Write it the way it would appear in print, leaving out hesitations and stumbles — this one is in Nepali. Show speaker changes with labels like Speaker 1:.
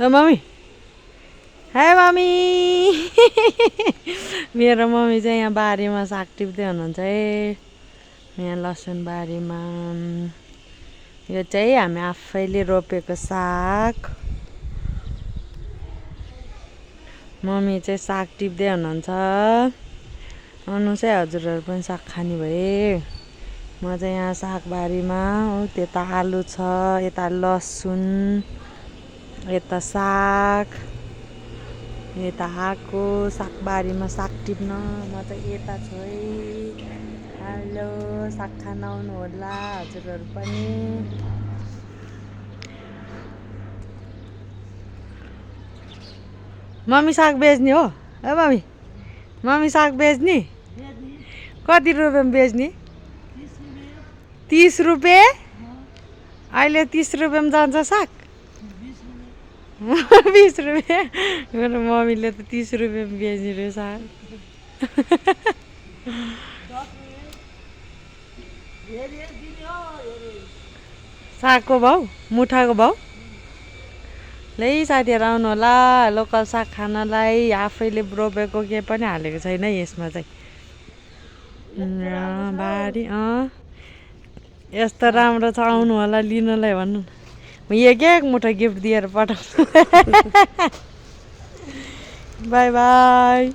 Speaker 1: मम्मी हाय मम्मी मेरो मम्मी चाहिँ यहाँ बारीमा साग टिप्दै हुनुहुन्छ है। यहाँ लसुन बारीमा यो चाहिँ हामी आफैले रोपेको साग। मम्मी चाहिँ साग टिप्दै हुनुहुन्छ। आउनुहोस् है हजुरहरू पनि साग खाने भए। म चाहिँ यहाँ सागबारीमा त्यता आलु छ, यता लसुन, यता साग, यता आएको सागबारीमा साग टिप्न। म चाहिँ यता छु है। हेलो साग खान आउनु होला हजुरहरू पनि। मम्मी साग बेच्ने हो ए मम्मी? मम्मी साग बेच्ने? कति रुपियाँमा बेच्ने? 30 रुपियाँ? अहिले 30 रुपियाँमा जान्छ साग? 20 रुपियाँ? मेरो मम्मीले त 30 रुपियाँमा बेच्ने रे साग। सागको भाउ, मुठाको भाउ। ल साथीहरू आउनु होला लोकल साग खानलाई। आफैले रोपेको केही पनि हालेको छैन यसमा चाहिँ। बारी यस्तो राम्रो छ, आउनु होला लिनलाई भन्नु। म एक मुठा गिफ्ट दिएर पठाउँछु। By by.